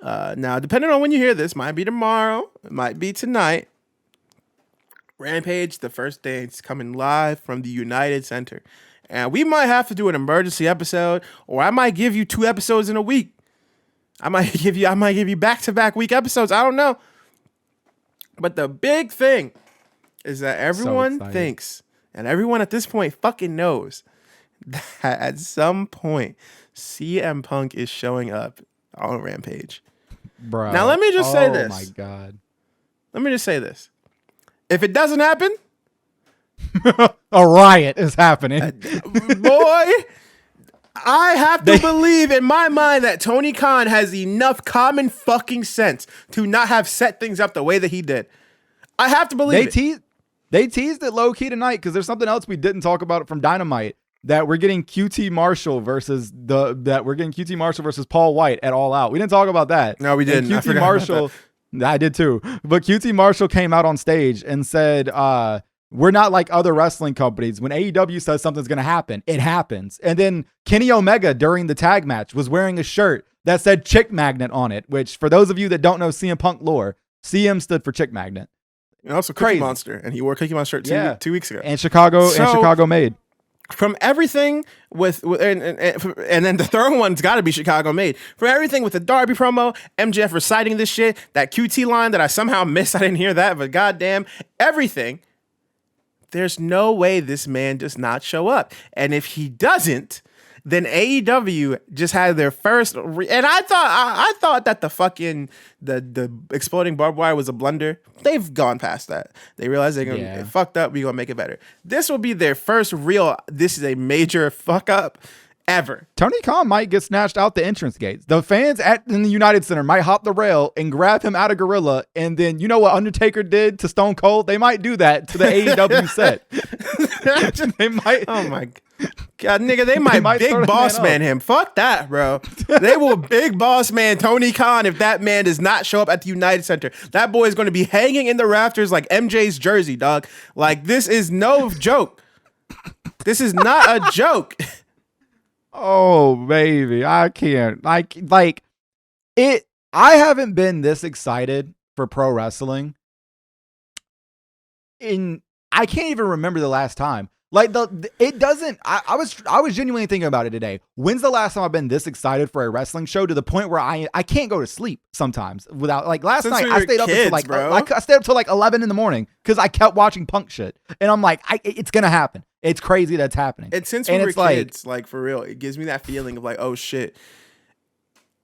Now, depending on when you hear this, might be tomorrow, it might be tonight. Rampage, the first day, it's coming live from the United Center. And we might have to do an emergency episode, or I might give you 2 episodes in a week. I might give you back-to-back week episodes. I don't know. But the big thing is that everyone thinks, and everyone at this point fucking knows, that at some point CM Punk is showing up on Rampage. Bro. Now let me just say this. Oh my God. Let me just say this. If it doesn't happen, a riot is happening. Boy, I have to believe in my mind that Tony Khan has enough common fucking sense to not have set things up the way that he did. I have to believe They teased it low key tonight because there's something else we didn't talk about from Dynamite, that we're getting QT Marshall versus Paul White at All Out. We didn't talk about that. No, we didn't. QT Marshall, I did too. But QT Marshall came out on stage and said, we're not like other wrestling companies. When AEW says something's going to happen, it happens. And then Kenny Omega during the tag match was wearing a shirt that said Chick Magnet on it, which for those of you that don't know CM Punk lore, CM stood for Chick Magnet. And also Cookie Monster, and he wore Cookie Monster shirt 2 weeks ago. And Chicago made. From everything and then the third one's got to be Chicago made. From everything with the Darby promo, MJF reciting this shit, that QT line that I somehow missed, I didn't hear that, but goddamn, everything. There's no way this man does not show up. And if he doesn't, then AEW just had their first. And I thought that the fucking the exploding barbed wire was a blunder. They've gone past that. They realized they fucked up. We're gonna make it better. This will be their first real. This is a major fuck up ever. Tony Khan might get snatched out the entrance gates. The fans in the United Center might hop the rail and grab him out of Gorilla. And then you know what Undertaker did to Stone Cold? They might do that to the AEW set. They might. Oh my God, nigga, they might big boss man him. Fuck that, bro. They will big boss man Tony Khan if that man does not show up at the United Center. That boy is going to be hanging in the rafters like MJ's jersey, dog. Like, this is no joke. This is not a joke. Oh, baby. I can't. Like it. I haven't been this excited for pro wrestling I can't even remember the last time. Like it doesn't. I was genuinely thinking about it today. When's the last time I've been this excited for a wrestling show to the point where I can't go to sleep sometimes without like last night I stayed up until like I stayed up till like 11 in the morning because I kept watching Punk shit and I'm like it's gonna happen. It's crazy that's happening. And since we were kids, like for real, it gives me that feeling of like, oh shit.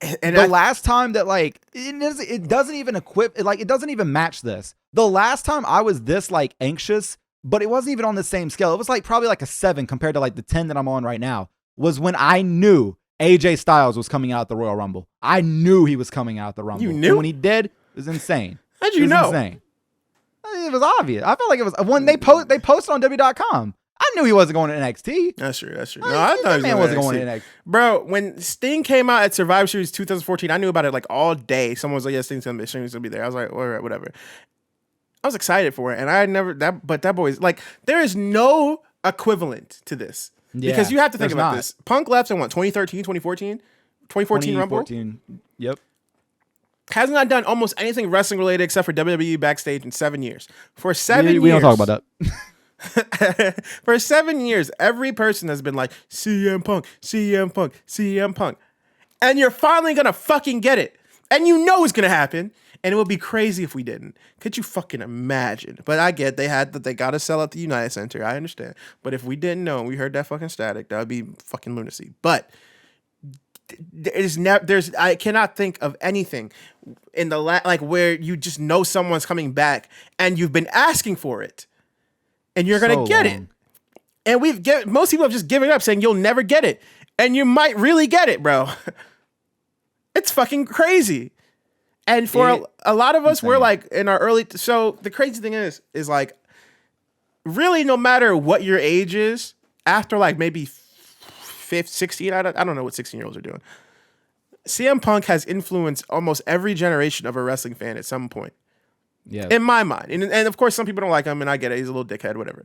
And the last time that like it doesn't even it doesn't even match this. The last time I was this like anxious. But it wasn't even on the same scale. It was like probably like a 7 compared to like the 10 that I'm on right now. Was when I knew AJ Styles was coming out at the Royal Rumble. I knew he was coming out at the Rumble. You knew? And when he did, it was insane. How'd you know? Insane. It was obvious. I felt like it was when they posted on W.com. I knew he wasn't going to NXT. That's true. No, I thought he wasn't going to NXT. Bro, when Sting came out at Survivor Series 2014, I knew about it like all day. Someone was like, yeah, Sting's going to be there. I was like, all right, whatever. I was excited for it, and that boy's like, there is no equivalent to this. Yeah, because you have to think about this. Punk left in what, 2013, 2014? 2014 Rumble? Yep. Has not done almost anything wrestling related except for WWE backstage in 7 years. For 7 years. We don't talk about that. For 7 years, every person has been like, CM Punk, CM Punk, CM Punk. And you're finally going to fucking get it. And you know it's going to happen. And it would be crazy if we didn't. Could you fucking imagine? But I get they got to sell at the United Center. I understand. But if we didn't know and we heard that fucking static, that would be fucking lunacy. But I cannot think of anything in the like where you just know someone's coming back and you've been asking for it and you're gonna get it. And most people have just given up saying you'll never get it, and you might really get it, bro. It's fucking crazy. And for a lot of us, we're like in our early. So the crazy thing is like, really, no matter what your age is, after like maybe 16, I don't know what 16-year-olds are doing. CM Punk has influenced almost every generation of a wrestling fan at some point. Yeah. In my mind. And of course, some people don't like him, and I get it. He's a little dickhead, whatever.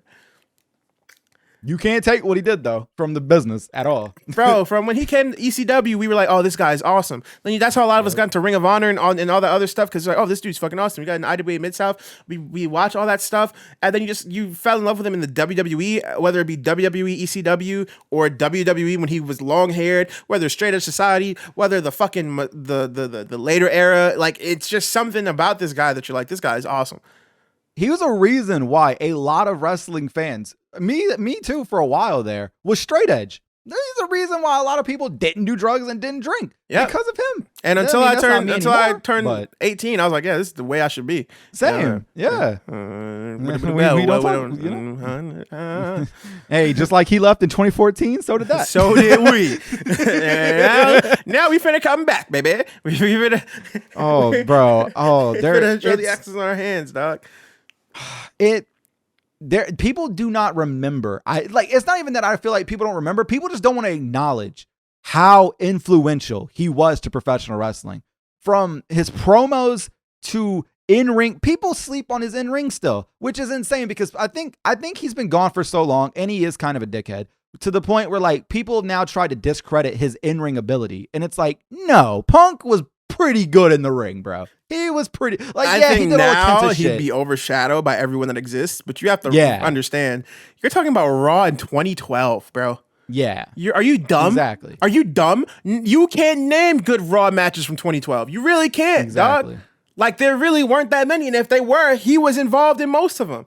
You can't take what he did though from the business at all, bro. From when he came to ECW, we were like, "Oh, this guy's awesome." Then that's how a lot of us got into Ring of Honor and all the other stuff because like, "Oh, this dude's fucking awesome." We got an IWA Mid South. We watch all that stuff, and then you fell in love with him in the WWE, whether it be WWE, ECW, or WWE when he was long haired, whether Straight Edge Society, whether the fucking the later era. Like it's just something about this guy that you're like, this guy is awesome. He was a reason why a lot of wrestling fans, me too, for a while there, was straight edge. There's a reason why a lot of people didn't do drugs and didn't drink because of him. And until I turned 18, I was like, yeah, this is the way I should be. Same. Yeah. Hey, just like he left in 2014, so did that. So did we. now we finna come back, baby. We finna. Oh, bro. Oh, there. Show the axes on our hands, dog. People do not remember. It's not even that I feel like people don't remember. People just don't want to acknowledge how influential he was to professional wrestling. From his promos to in-ring, people sleep on his in-ring still, which is insane because I think he's been gone for so long and he is kind of a dickhead to the point where like people have now tried to discredit his in-ring ability. And it's like, no, Punk was pretty good in the ring, bro. He was pretty I think he did now he'd be overshadowed by everyone that exists, but you have to understand you're talking about Raw in 2012, bro. Yeah. Are you dumb? Exactly. Are you dumb? You can't name good Raw matches from 2012. You really can't, dog. Like there really weren't that many, and if they were, he was involved in most of them.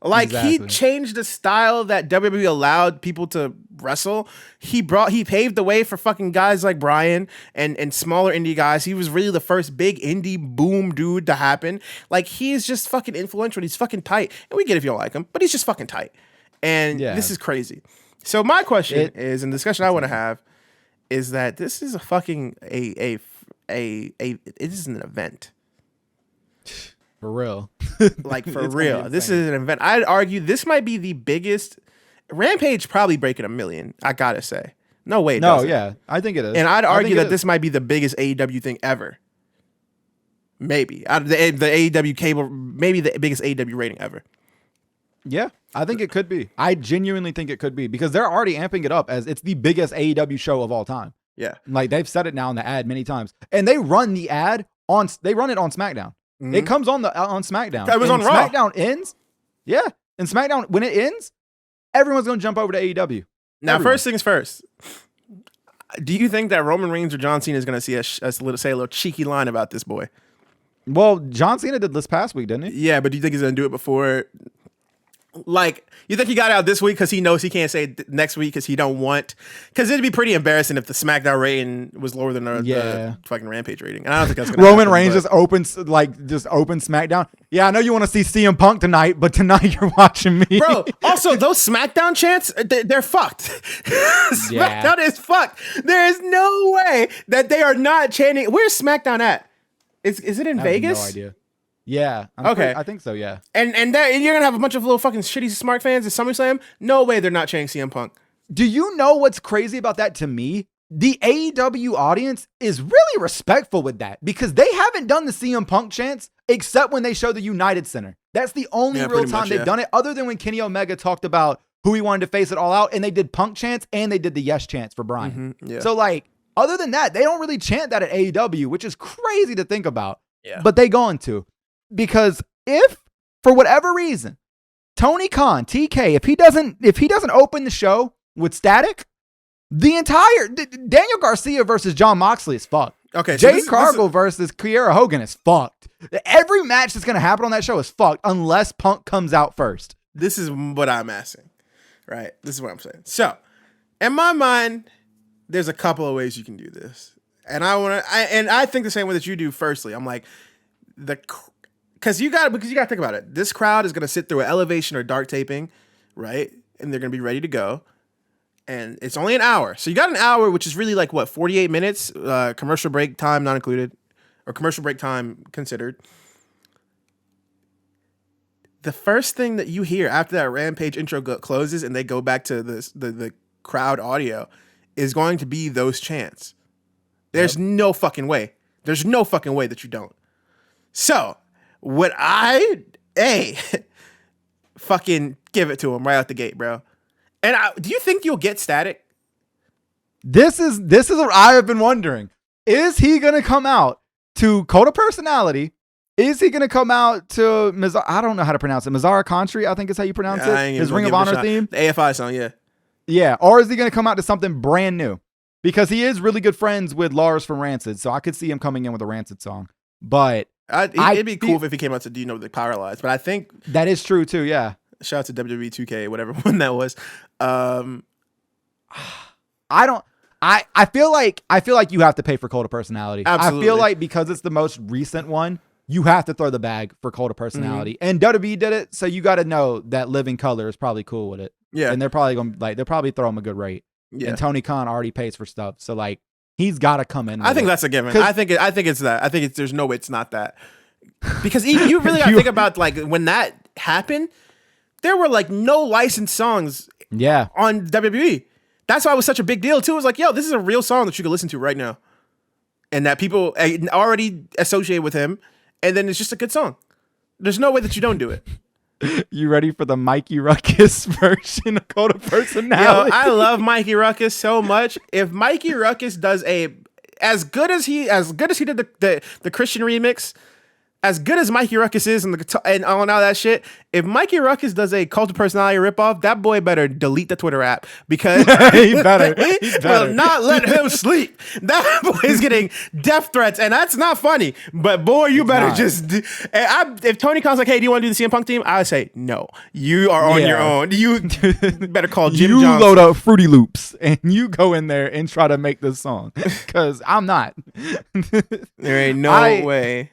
Like he changed the style that WWE allowed people to wrestle. He paved the way for fucking guys like Bryan and smaller indie guys. He was really the first big indie boom dude to happen. Like he's just fucking influential. He's fucking tight. And we get if you don't like him, but he's just fucking tight. And this is crazy. So my question is, and the discussion I want to have is that this is a fucking it is an event. For real. Like, for real. This is an event. I'd argue this might be the biggest. Rampage probably breaking 1 million, I gotta say. No way. Yeah. I think it is. And I'd argue that this might be the biggest AEW thing ever. Maybe. Out of the AEW cable, maybe the biggest AEW rating ever. Yeah, I think it could be. I genuinely think it could be because they're already amping it up as it's the biggest AEW show of all time. Yeah. Like, they've said it now in the ad many times. And they run the ad on SmackDown. Mm-hmm. It comes on SmackDown. It was on Raw. SmackDown ends. Yeah. And SmackDown, when it ends, everyone's going to jump over to AEW. Now, first things first. Do you think that Roman Reigns or John Cena is going to say a little cheeky line about this boy? Well, John Cena did this past week, didn't he? Yeah, but do you think he's going to do it before? Like, you think he got out this week because he knows he can't say it next week because he don't want? Because it'd be pretty embarrassing if the SmackDown rating was lower than the fucking Rampage rating. And I don't think that's going to happen. Roman Reigns just opens SmackDown. Yeah, I know you want to see CM Punk tonight, but tonight you're watching me. Bro, also, those SmackDown chants, they're fucked. SmackDown is fucked. There is no way that they are not chanting. Where's SmackDown at? Is it in Vegas? I have no idea. Yeah. I think so, yeah. And you're going to have a bunch of little fucking shitty smart fans at SummerSlam? No way they're not chanting CM Punk. Do you know what's crazy about that to me? The AEW audience is really respectful with that because they haven't done the CM Punk chants except when they show the United Center. That's the only real time they've done it, other than when Kenny Omega talked about who he wanted to face it all out, and they did Punk chants and they did the yes chants for Bryan. Mm-hmm, yeah. So, like, other than that, they don't really chant that at AEW, which is crazy to think about. Yeah. But they going to. Because if, for whatever reason, Tony Khan, TK, if he doesn't open the show with Static, the entire Daniel Garcia versus Jon Moxley is fucked. Okay, Jade Cargill versus Kiera Hogan is fucked. Every match that's going to happen on that show is fucked unless Punk comes out first. This is what I'm asking, right? This is what I'm saying. So, in my mind, there's a couple of ways you can do this, and I think the same way that you do. Firstly, I'm like because you got to think about it. This crowd is going to sit through an elevation or dark taping, right? And they're going to be ready to go. And it's only an hour. So you got an hour, which is really like, 48 minutes? Commercial break time not included. Or commercial break time considered. The first thing that you hear after that Rampage intro closes and they go back to the crowd audio is going to be those chants. There's no fucking way. There's no fucking way that you don't. So, would I fucking give it to him right out the gate, bro? And do you think you'll get Static? This is what I have been wondering. Is he going to come out to Cult of Personality? Is he going to come out to I don't know how to pronounce it. Mizara Country, I think is how you pronounce it. His Ring of Honor theme. The AFI song, yeah. Yeah. Or is he going to come out to something brand new? Because he is really good friends with Lars from Rancid. So I could see him coming in with a Rancid song. But it'd be cool if he came out to, the Paralyzed. But I think that is true too, yeah. Shout out to WWE 2K, whatever one that was. I feel like you have to pay for Cult of Personality. Absolutely. I feel like because it's the most recent one, you have to throw the bag for Cult of Personality. Mm-hmm. And WWE did it, so you got to know that Living Color is probably cool with it. Yeah. And they're probably they'll probably throw him a good rate. Yeah. And Tony Khan already pays for stuff, so like he's got to come in. I think that's a given. I think it's that. I think there's no way it's not that. Because even you really got to think about like when that happened, there were like no licensed songs on WWE. That's why it was such a big deal too. It was like, yo, this is a real song that you can listen to right now. And that people already associate with him. And then it's just a good song. There's no way that you don't do it. You ready for the Mikey Ruckus version of Cult of Personality? Yo, I love Mikey Ruckus so much. If Mikey Ruckus does as good as he did the Christian remix, as good as Mikey Ruckus is and all that shit, if Mikey Ruckus does a Cult of Personality ripoff, that boy better delete the Twitter app because he will not let him sleep. That boy is getting death threats, and that's not funny. But boy, you better if Tony Khan's like, hey, do you want to do the CM Punk team? I would say no. You are on your own. You better call Jim Johnson. You load up Fruity Loops and you go in there and try to make this song because I'm not. There ain't no way.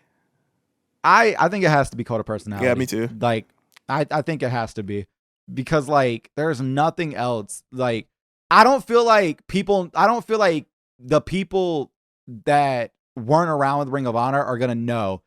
I think it has to be Cult of Personality. Yeah, me too. Like, I think it has to be because like there's nothing else. Like, I don't feel like the people that weren't around with Ring of Honor are gonna know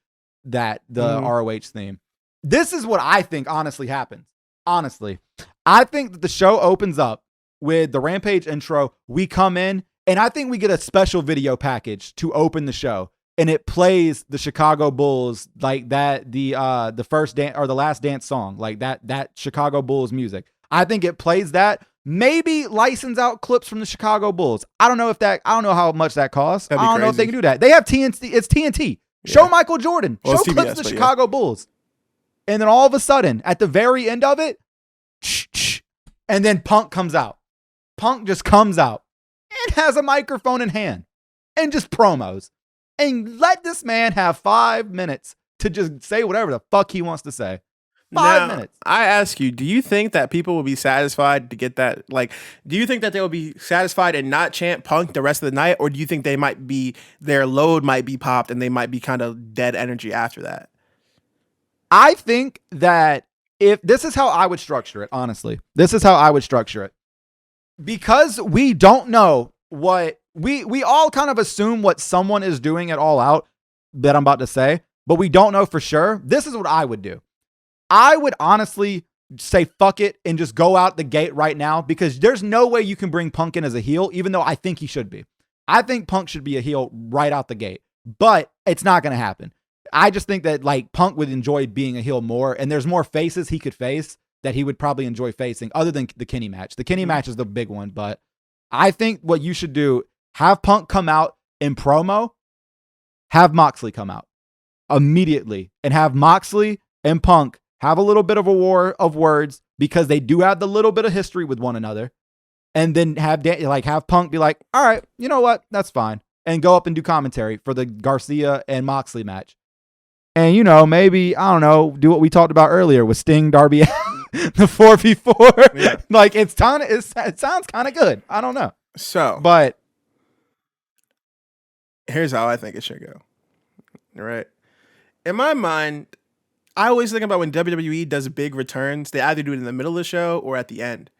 that the ROH theme. This is what I think honestly happens. Honestly, I think that the show opens up with the Rampage intro. We come in, and I think we get a special video package to open the show. And it plays the Chicago Bulls like that, the first dance or the last dance song, like that Chicago Bulls music. I think it plays that. Maybe license out clips from the Chicago Bulls. I don't know how much that costs. I don't know if they can do that. They have TNT. It's TNT. Yeah. Show Michael Jordan. Show clips of the Chicago Bulls. And then all of a sudden, at the very end of it, and then Punk comes out. Punk just comes out and has a microphone in hand and just promos. And let this man have 5 minutes to just say whatever the fuck he wants to say. 5 minutes. I ask you, do you think that people will be satisfied to get that? Like, do you think that they will be satisfied and not chant Punk the rest of the night? Or do you think their load might be popped and they might be kind of dead energy after that? I think that if this is how I would structure it, honestly, this is how I would structure it. Because we don't know what we all kind of assume what someone is doing at All Out that I'm about to say, but we don't know for sure. This is what I would do. I would honestly say fuck it and just go out the gate right now because there's no way you can bring Punk in as a heel, even though I think he should be. I think Punk should be a heel right out the gate, but it's not going to happen. I just think that like Punk would enjoy being a heel more, and there's more faces he could face that he would probably enjoy facing other than the Kenny match. The Kenny match is the big one, but I think what you should do, have Punk come out in promo, have Moxley come out immediately, and have Moxley and Punk have a little bit of a war of words because they do have the little bit of history with one another, and then have Punk be like, all right, you know what? That's fine. And go up and do commentary for the Garcia and Moxley match. And, maybe, I don't know, do what we talked about earlier with Sting, Darby, the 4v4. Yeah. Like, it sounds kind of good. I don't know. So, but here's how I think it should go. All right. In my mind, I always think about when WWE does big returns, they either do it in the middle of the show or at the end.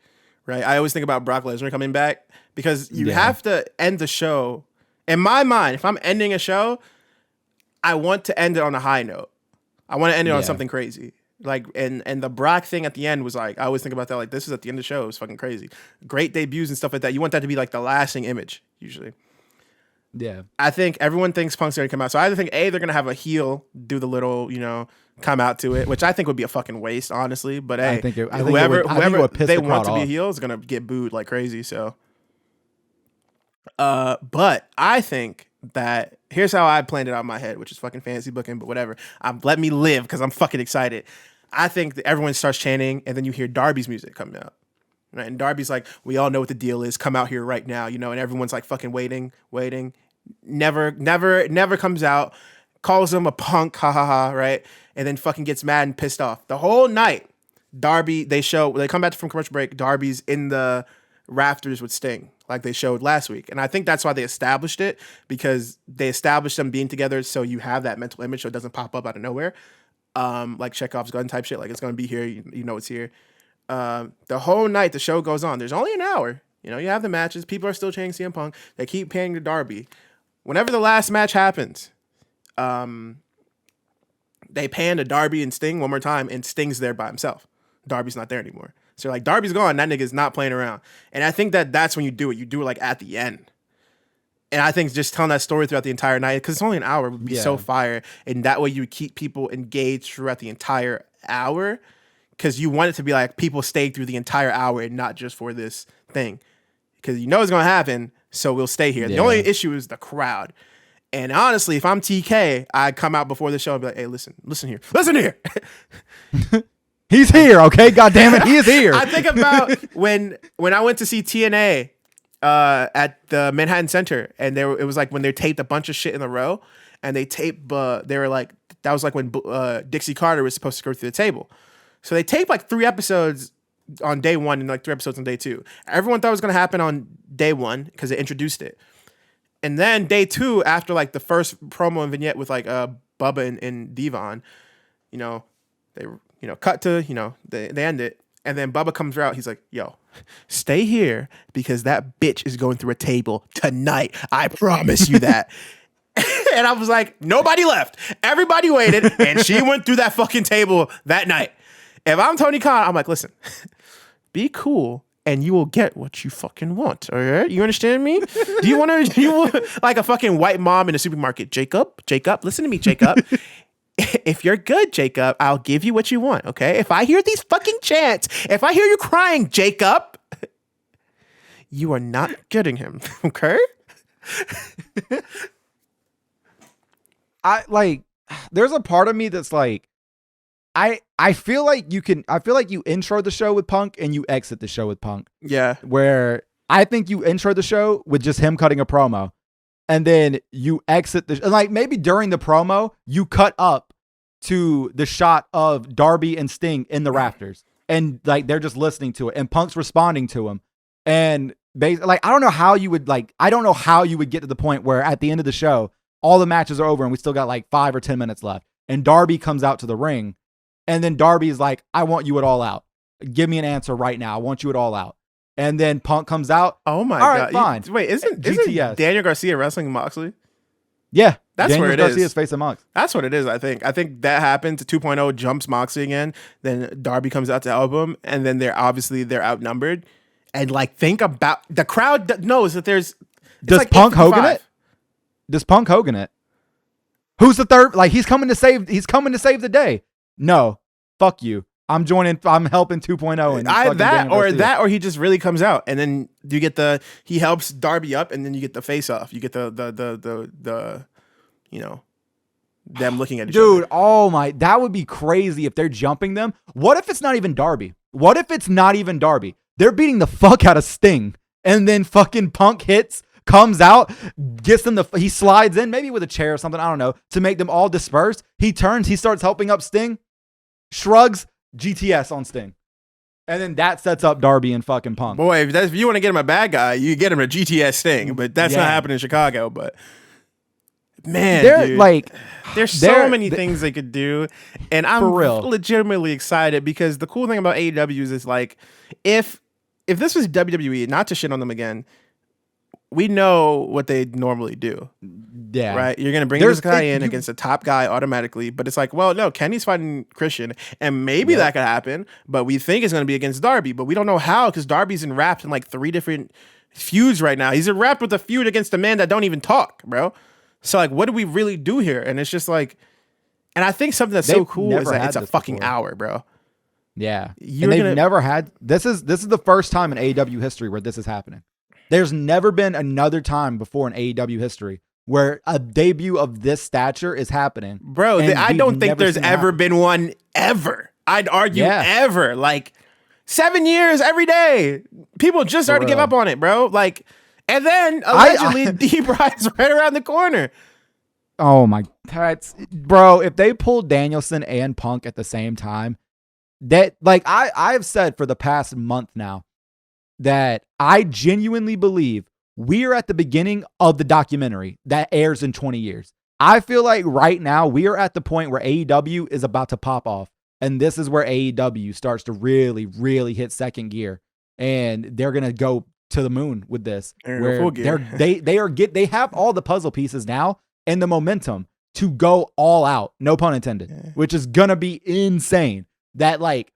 Right? I always think about Brock Lesnar coming back because you have to end the show. In my mind, if I'm ending a show, I want to end it on a high note. I want to end it on something crazy. Like, and the Brock thing at the end was like, I always think about that. Like, this is at the end of the show. It was fucking crazy. Great debuts and stuff like that. You want that to be like the lasting image, usually. Yeah. I think everyone thinks Punk's going to come out. So I either think they're going to have a heel do the little, come out to it, which I think would be a fucking waste, honestly. But hey, whoever they want to be a heel is going to get booed like crazy. So, but I think that here's how I planned it out in my head, which is fucking fantasy booking, but whatever. Let me live because I'm fucking excited. I think that everyone starts chanting, and then you hear Darby's music coming out. Right? And Darby's like, we all know what the deal is. Come out here right now, and everyone's like fucking waiting. Never comes out. Calls him a punk, ha ha ha, right? And then fucking gets mad and pissed off. The whole night, Darby, they come back from commercial break, Darby's in the rafters with Sting, like they showed last week. And I think that's why they established it, because they established them being together so you have that mental image so it doesn't pop up out of nowhere. Like Chekhov's gun type shit, like it's going to be here, you know it's here. The whole night the show goes on. There's only an hour. You have the matches. People are still chanting CM Punk. They keep paying to Darby. Whenever the last match happens, they pan to Darby and Sting one more time, and Sting's there by himself. Darby's not there anymore. So like Darby's gone. That nigga's not playing around. And I think that's when you do it. You do it like at the end. And I think just telling that story throughout the entire night, because it's only an hour, would be so fire. And that way you would keep people engaged throughout the entire hour, because you want it to be like people stayed through the entire hour and not just for this thing. Because it's going to happen, so we'll stay here. Yeah. The only issue is the crowd. And honestly, if I'm TK, I'd come out before the show and be like, hey, listen here. He's here, okay? God damn it, he is here. I think about when I went to see TNA at the Manhattan Center, and it was like when they taped a bunch of shit in a row, and they taped, they were like, that was like when Dixie Carter was supposed to go through the table. So they taped like 3 episodes on day 1 and like 3 episodes on day 2. Everyone thought it was going to happen on day 1 because they introduced it. And then day 2, after like the first promo and vignette with like Bubba and Devon, they cut to, they end it. And then Bubba comes out. He's like, yo, stay here because that bitch is going through a table tonight. I promise you that. And I was like, nobody left. Everybody waited. And she went through that fucking table that night. If I'm Tony Khan, I'm like, listen, be cool and you will get what you fucking want. All right? You understand me? Do you want like a fucking white mom in a supermarket? Jacob, listen to me, Jacob. If you're good, Jacob, I'll give you what you want. Okay. If I hear these fucking chants, if I hear you crying, Jacob, you are not getting him. Okay. There's a part of me that's like, I feel like you intro the show with Punk and you exit the show with Punk. Yeah. Where I think you intro the show with just him cutting a promo, and then you exit like maybe during the promo, you cut up to the shot of Darby and Sting in the rafters, and like they're just listening to it, and Punk's responding to him. And I don't know how you would get to the point where at the end of the show, all the matches are over and we still got like 5 or 10 minutes left, and Darby comes out to the ring. And then Darby's like, I want you at All Out. Give me an answer right now. I want you at All Out. And then Punk comes out. Oh my God. Fine. Isn't Daniel Garcia wrestling Moxley? Yeah. That's Daniel where it Garcia's is. facing Mox. That's what it is, I think. I think that happens. 2.0 jumps Moxley again. Then Darby comes out to help him. And then they're outnumbered. And like, think about the crowd knows that there's. Does like Punk Hogan it? Does Punk Hogan it? Who's the third? Like, he's coming to save the day. No, fuck you. I'm helping 2.0 and or he just really comes out, and then you get he helps Darby up, and then you get the face off. You get the them looking at each other. Dude, oh my, that would be crazy if they're jumping them. What if it's not even Darby? They're beating the fuck out of Sting, and then fucking Punk comes out, gets them he slides in, maybe with a chair or something, I don't know, to make them all disperse. He turns, he starts helping up Sting, shrugs, GTS on Sting. And then that sets up Darby and fucking Punk. Boy, if you want to get him a bad guy, you get him a GTS Sting, but that's not happening in Chicago. But man, there's so many things they could do, and I'm legitimately excited because the cool thing about AEW is like, if this was WWE, not to shit on them again, we know what they normally do. Yeah. Right? You're going to bring this guy in against a top guy automatically, but it's like, well, no, Kenny's fighting Christian, and maybe that could happen, but we think it's going to be against Darby, but we don't know how because Darby's enwrapped in like 3 different feuds right now. He's wrapped with a feud against a man that don't even talk, bro. So like, what do we really do here? And it's just like, and I think something that's so cool is that it's a fucking hour, bro. Yeah, and they've never had this is the first time in AEW history where this is happening. There's never been another time before in AEW history where a debut of this stature is happening. Bro, I don't think there's ever been one ever. I'd argue ever. Like 7 years every day. People just started to give up on it, bro. Like, and then allegedly D-Bry's right around the corner. Oh my, bro, if they pulled Danielson and Punk at the same time, that like I've said for the past month now that I genuinely believe we're at the beginning of the documentary that airs in 20 years. I feel like right now we are at the point where AEW is about to pop off. And this is where AEW starts to really, really hit second gear. And they're going to go to the moon with this. Where they have all the puzzle pieces now and the momentum to go all out. No pun intended. Which is going to be insane. That like,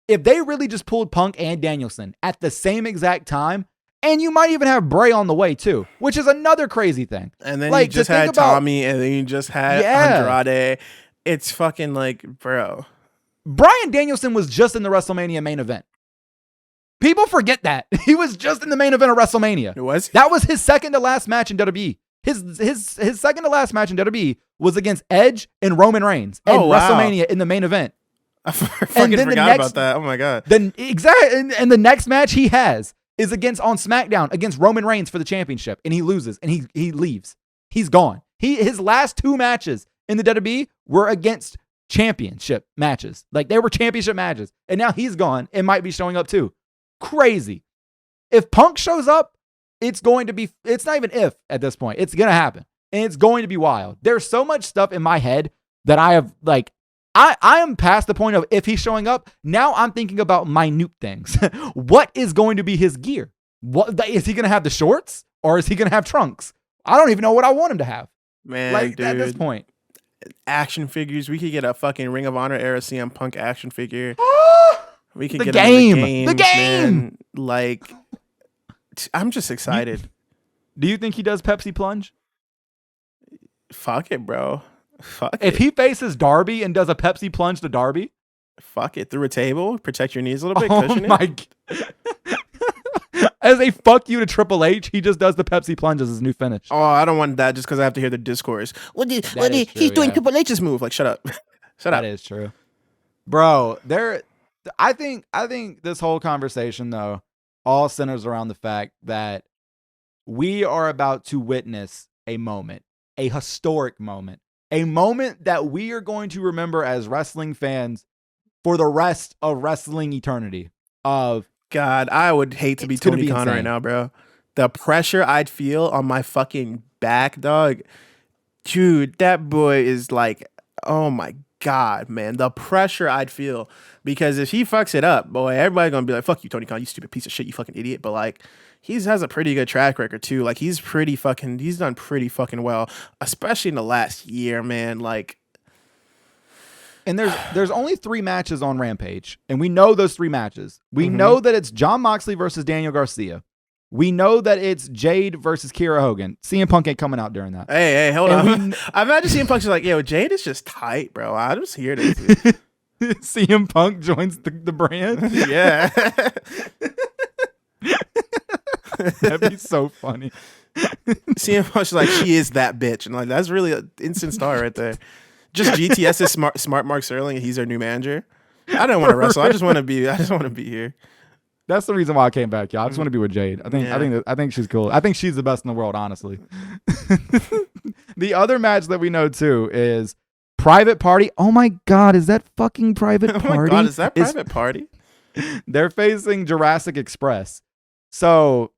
if they really just pulled Punk and Danielson at the same exact time, and you might even have Bray on the way too, which is another crazy thing. And then like, you just had Tommy, and then you just had Andrade. It's fucking like, bro. Bryan Danielson was just in the WrestleMania main event. People forget that. He was just in the main event of WrestleMania. It was? That was his second to last match in WWE. His second to last match in WWE was against Edge and Roman Reigns and WrestleMania in the main event. I fucking forgot about that. Oh my God. Then and the next match he has is on SmackDown against Roman Reigns for the championship, and he loses and he leaves. He's gone. His last two matches in the WWE were against championship matches. Like they were championship matches, and now he's gone and might be showing up too. Crazy. If Punk shows up, it's not even if at this point. It's gonna happen, and it's going to be wild. There's so much stuff in my head that I have like. I am past the point of if he's showing up. Now I'm thinking about minute things. What is going to be his gear? What is he going to have, the shorts, or is he going to have trunks? I don't even know what I want him to have. Man, like, dude, at this point. Action figures. We could get a fucking Ring of Honor era CM Punk action figure. We could get the game. Man. Like, I'm just excited. Do you think he does Pepsi Plunge? Fuck it, bro. Fuck if he faces Darby and does a Pepsi Plunge to Darby, fuck it, through a table, protect your knees a little bit, cushion it. As a fuck you to Triple H, he just does the Pepsi Plunge as his new finish. Oh, I don't want that just because I have to hear the discourse. He's doing Triple H's move. Like, shut up. Shut up. That is true. Bro, I think this whole conversation, though, all centers around the fact that we are about to witness a moment, a historic moment. A moment that we are going to remember as wrestling fans for the rest of wrestling eternity. God, I would hate to be Tony Khan right now, bro. The pressure I'd feel on my fucking back, dog. Dude, that boy is like, oh my God, man. The pressure I'd feel. Because if he fucks it up, boy, everybody's going to be like, fuck you, Tony Khan, you stupid piece of shit, you fucking idiot. But like, he has a pretty good track record too. Like he's done pretty fucking well, especially in the last year, man. Like, and there's only 3 matches on Rampage, and we know those 3 matches. We know that it's Jon Moxley versus Daniel Garcia. We know that it's Jade versus Kiera Hogan. CM Punk ain't coming out during that. Hey, hold on. I imagine CM Punk's like, yo, Jade is just tight, bro. I'm just here to CM Punk joins the brand. Yeah. That'd be so funny. CM Punk's like, she is that bitch, and like that's really an instant star right there. Just GTS is smart Mark Sterling, and he's our new manager. I don't want to wrestle. I just want to be here. That's the reason why I came back, y'all. I just want to be with Jade. I think she's cool. I think she's the best in the world, honestly. The other match that we know too is Private Party. Oh my God, is that fucking Private Party? Oh my God, is that Private Party? They're facing Jurassic Express. So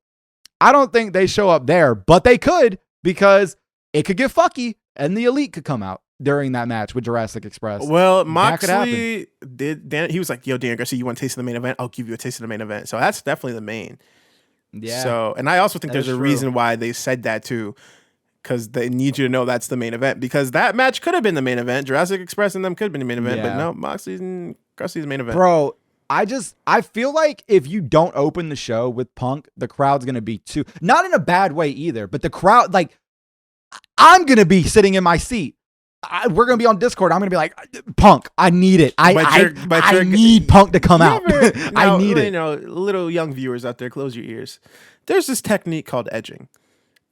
I don't think they show up there, but they could, because it could get fucky and the Elite could come out during that match with Jurassic Express. Well, Moxley did. He was like, yo, Dan Garcia, you want a taste of the main event? I'll give you a taste of the main event. So that's definitely the main. Yeah. So, and I also think there's a reason why they said that too, because they need you to know that's the main event, because that match could have been the main event. Jurassic Express and them could have been the main event, but no, Moxley's and Garcia's the main event. Bro, I feel like if you don't open the show with Punk, the crowd's going to be too, not in a bad way either, but the crowd, like, I'm going to be sitting in my seat. We're going to be on Discord. I'm going to be like, Punk, I need it. I need Punk to come out. I need it. You know, little young viewers out there, close your ears. There's this technique called edging.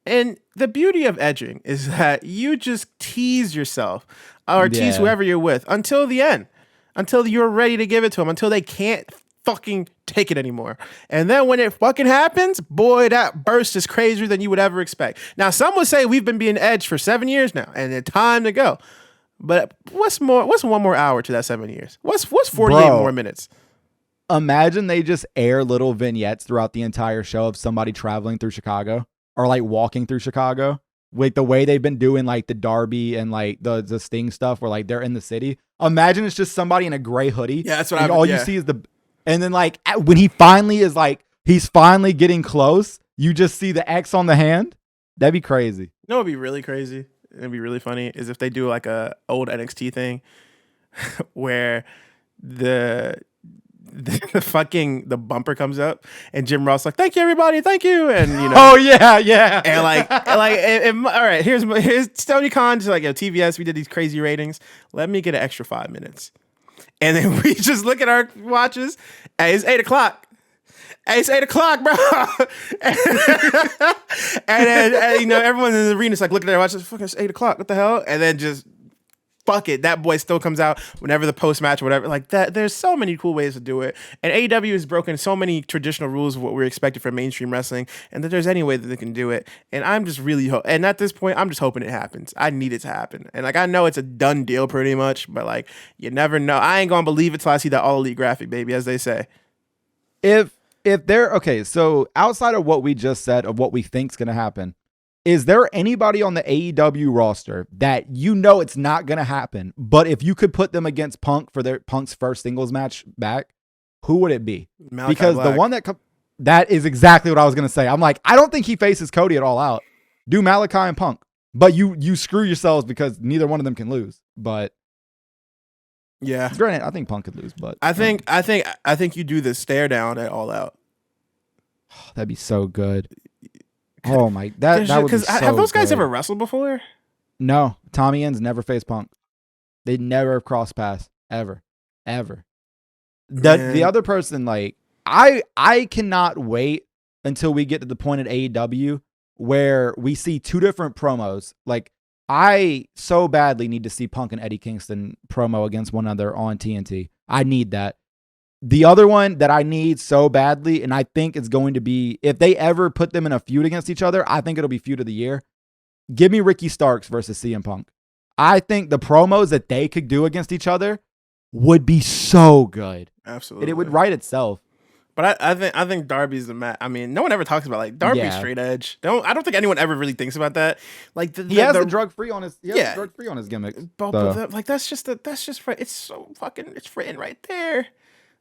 And the beauty of edging is that you just tease yourself or tease whoever you're with until the end, until you're ready to give it to them, until they can't fucking take it anymore. And then when it fucking happens, boy, that burst is crazier than you would ever expect. Now, some would say we've been being edged for 7 years now, and it's time to go. But what's one more hour to that 7 years? What's 48 more minutes? Imagine they just air little vignettes throughout the entire show of somebody traveling through Chicago or like walking through Chicago. Like the way they've been doing like the Darby and like the Sting stuff where like they're in the city. Imagine it's just somebody in a gray hoodie. Yeah, that's what you see is and then like when he finally is like, he's finally getting close, you just see the X on the hand. That'd be crazy. You know what'd be really crazy? It'd be really funny is if they do like a old NXT thing where the bumper comes up and Jim Ross like, thank you everybody, thank you, and you know, oh yeah, and all right, here's Tony Khan just like, yo, TBS, we did these crazy ratings, let me get an extra 5 minutes, and then we just look at our watches, hey, it's 8 o'clock. Hey, it's 8 o'clock, bro. and then you know, everyone in the arena is like looking at their watches, fucking it's 8 o'clock, what the hell? And then just fuck it, that boy still comes out whenever the post match or whatever. Like that, there's so many cool ways to do it. And AEW has broken so many traditional rules of what we're expected from mainstream wrestling, and that there's any way that they can do it. And I'm just really and at this point, I'm just hoping it happens. I need it to happen. And like I know it's a done deal pretty much, but like you never know. I ain't gonna believe it till I see that All Elite graphic, baby, as they say. If they're okay, so outside of what we just said of what we think's gonna happen, is there anybody on the AEW roster that you know it's not gonna happen, but if you could put them against Punk for Punk's first singles match back, who would it be? Malachi because Black. The one that is exactly what I was gonna say. I'm like, I don't think he faces Cody at All Out. Do Malachi and Punk, but you screw yourselves because neither one of them can lose. But yeah, granted, I think Punk could lose, but I think you do the stare down at All Out. That'd be so good. Oh my, that would be so have those guys good. ever wrestled before? No, Tommy Ends never faced Punk. They never have crossed paths ever. The other person, like I cannot wait until we get to the point at AEW where we see two different promos. Like I so badly need to see Punk and Eddie Kingston promo against one another on TNT. I need that. The other one that I need so badly, and I think it's going to be, if they ever put them in a feud against each other, I think it'll be feud of the year. Give me Ricky Starks versus CM Punk. I think the promos that they could do against each other would be so good. Absolutely. And it would write itself. But I think Darby's the match. I mean, no one ever talks about like Darby's straight edge. I don't think anyone ever really thinks about that. Like he has the drug free on his drug free on his gimmick. But like that's just it's so fucking, it's written right there.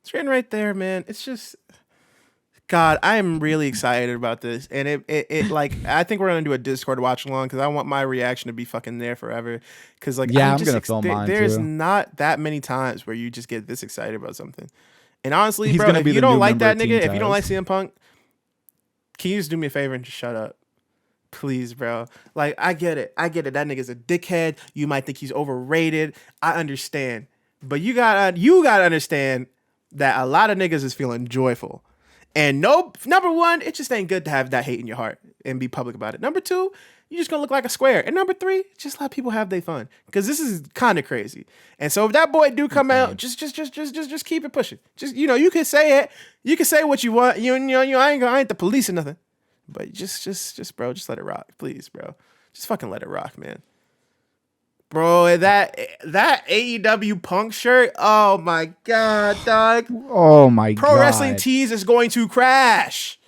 It's written right there, man. It's just, God, I am really excited about this, and it like I think we're gonna do a Discord watch along because I want my reaction to be fucking there forever. Because like I'm gonna film mine there's too. Not that many times where you just get this excited about something. And honestly, He's bro, gonna if be you the don't new like that member of nigga, Team if you don't Taz. like CM Punk, can you just do me a favor and just shut up? Please, bro. Like, I get it. That nigga's a dickhead. You might think he's overrated. I understand. But you gotta understand that a lot of niggas is feeling joyful. And number one, it just ain't good to have that hate in your heart and be public about it. Number two, you're just gonna look like a square. And number three, just let people have their fun. Because this is kind of crazy. And so if that boy do come out, just keep it pushing. Just, you know, you can say it. You can say what you want. You know, I ain't the police or nothing. But just bro, just let it rock. Please, bro. Just fucking let it rock, man. Bro, that AEW Punk shirt, oh my God, dog. Oh my God. Pro Wrestling Tees is going to crash.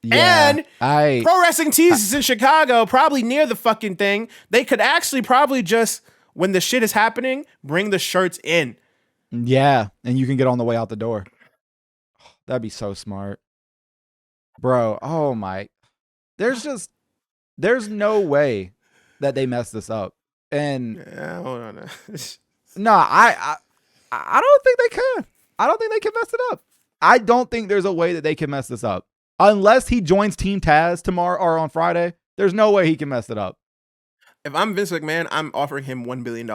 Yeah, and Pro Wrestling Tees is in Chicago, probably near the fucking thing. They could actually probably just, when the shit is happening, bring the shirts in. Yeah, and you can get on the way out the door. That'd be so smart. Bro, oh my. There's no way that they mess this up. And yeah, hold on. no, I don't think they can. I don't think they can mess it up. I don't think there's a way that they can mess this up. Unless he joins Team Taz tomorrow or on Friday, there's no way he can mess it up. If I'm Vince McMahon, I'm offering him $1 billion.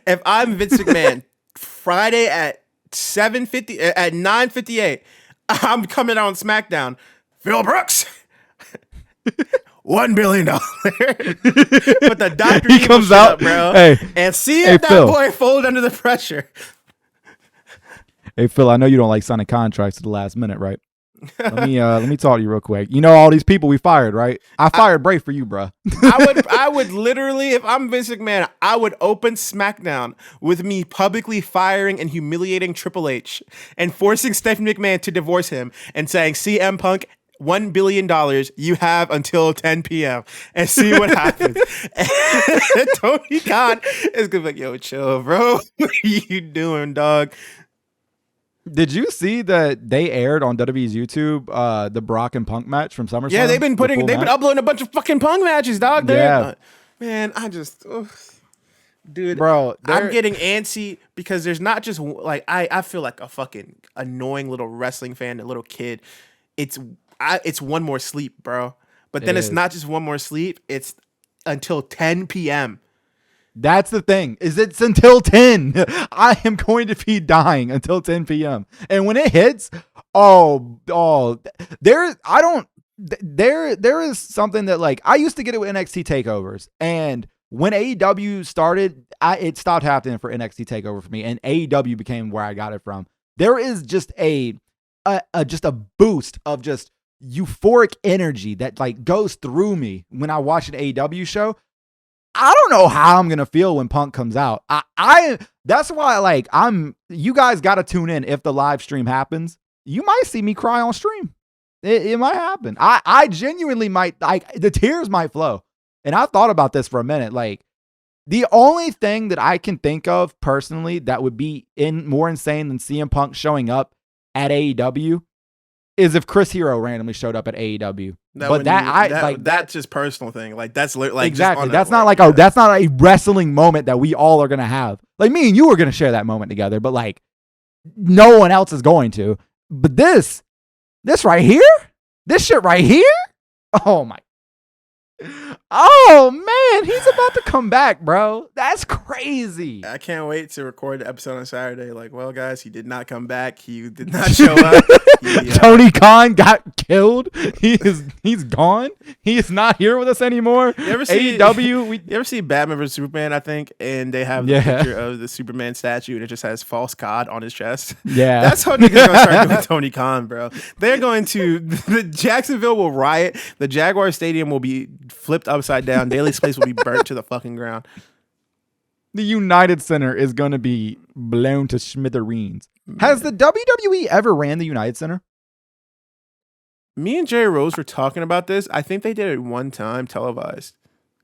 If I'm Vince McMahon, Friday at 9:58, I'm coming out on SmackDown. Phil Brooks, $1 billion. But the Dr. He comes out, up, bro, and see if that Phil. boy folded under the pressure. Hey Phil, I know you don't like signing contracts at the last minute, right? Let me talk to you real quick. You know all these people we fired, right? I fired Bray for you, bro. I would literally, if I'm Vince McMahon, I would open SmackDown with me publicly firing and humiliating Triple H and forcing Stephanie McMahon to divorce him and saying, CM Punk, $1 billion you have until 10 p.m. and see what happens. And Tony Khan is gonna be like, yo, chill, bro. What are you doing, dog? Did you see that they aired on WWE's YouTube the Brock and Punk match from SummerSlam? Yeah, they've been uploading a bunch of fucking Punk matches, dog. Man, dude, bro, I'm getting antsy because there's not just like I feel like a fucking annoying little wrestling fan, a little kid. It's one more sleep, bro. But then it's not just one more sleep. It's until 10 p.m. That's the thing, is it's until 10. I am going to be dying until 10 p.m. And when it hits, there is something that, like, I used to get it with NXT takeovers. And when AEW started, it stopped happening for NXT takeover for me. And AEW became where I got it from. There is just a boost of just euphoric energy that, like, goes through me when I watch an AEW show. I don't know how I'm gonna feel when Punk comes out. That's why, like, you guys gotta tune in if the live stream happens. You might see me cry on stream. It might happen. I genuinely might, like, the tears might flow. And I've thought about this for a minute. Like, the only thing that I can think of personally that would be more insane than CM Punk showing up at AEW is if Chris Hero randomly showed up at AEW. That's just personal thing. Like, that's like exactly. That's not like that's not a wrestling moment that we all are gonna have. Like, me and you are gonna share that moment together, but like no one else is going to. But this right here, this shit right here. Oh man, he's about to come back, bro. That's crazy. I can't wait to record the episode on Saturday. Like, well, guys, he did not come back. He did not show up. Tony Khan got killed. He's gone. He is not here with us anymore. You ever see AEW? You ever see Batman vs Superman? I think, and they have the picture of the Superman statue, and it just has false God on his chest. Yeah, that's how niggas gonna start doing Tony Khan, bro. They're going to the Jacksonville will riot. The Jaguar Stadium will be flipped upside down. Daly's place will be burnt to the fucking ground. The United Center is going to be blown to smithereens. Man. Has the WWE ever ran the United Center? Me and Jerry Rose were talking about this. I think they did it one time televised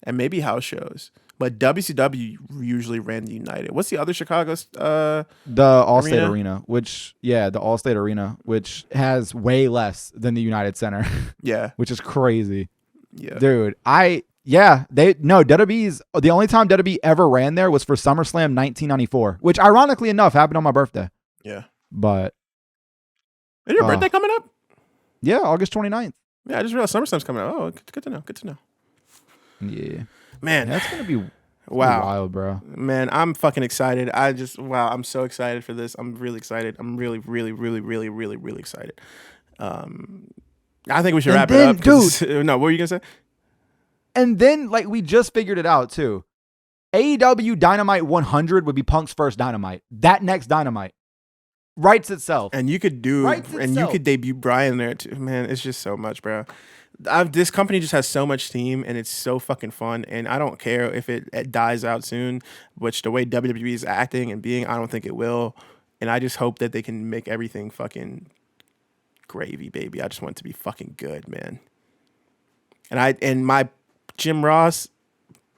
and maybe house shows. But WCW usually ran the United. What's the other Chicago? The Allstate Arena, the Allstate Arena, which has way less than the United Center. Yeah. Which is crazy. Yeah. Dude, WWE's the only time WWE ever ran there was for SummerSlam 1994, which ironically enough happened on my birthday. Yeah. But is your birthday coming up? Yeah, August 29th. Yeah, I just realized SummerSlam's coming up. Oh, good to know. Good to know. Yeah. Man, that's going to be wild, bro. Man, I'm fucking excited. I'm so excited for this. I'm really excited. I'm really, really, really, really, really, really excited. I think we should wrap it up. Dude, no, what were you going to say? And then, like, we just figured it out, too. AEW Dynamite 100 would be Punk's first Dynamite. That next Dynamite writes itself. And you could debut Brian there, too. Man, it's just so much, bro. This company just has so much steam, and it's so fucking fun. And I don't care if it dies out soon, which the way WWE is acting and being, I don't think it will. And I just hope that they can make everything fucking gravy, baby. I just want it to be fucking good, man. And my Jim Ross,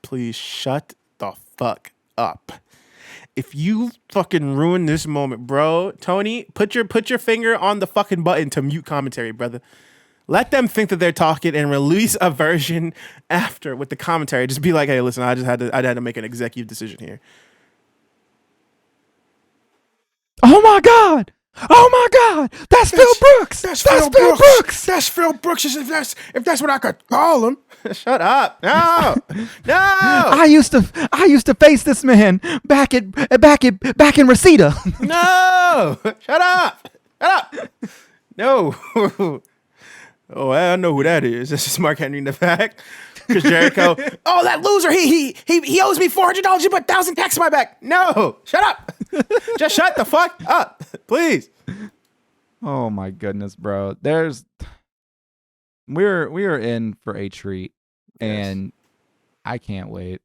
please shut the fuck up. If you fucking ruin this moment, bro, Tony, put your finger on the fucking button to mute commentary, brother. Let them think that they're talking and release a version after with the commentary. Just be like, hey, listen, I had to make an executive decision here. Oh my God! Oh my God! That's Phil Brooks! That's Phil Brooks! That's Phil Brooks. If that's what I could call him. Shut up! No, no. I used to face this man back in Reseda. No! Shut up! Shut up! No. Oh, I know who that is. This is Mark Henry in the back. Chris Jericho. Oh, that loser. He owes me $400. You put 1,000 tax on my back. No, shut up. Just shut the fuck up, please. Oh my goodness, bro. We are in for a treat, and I can't wait.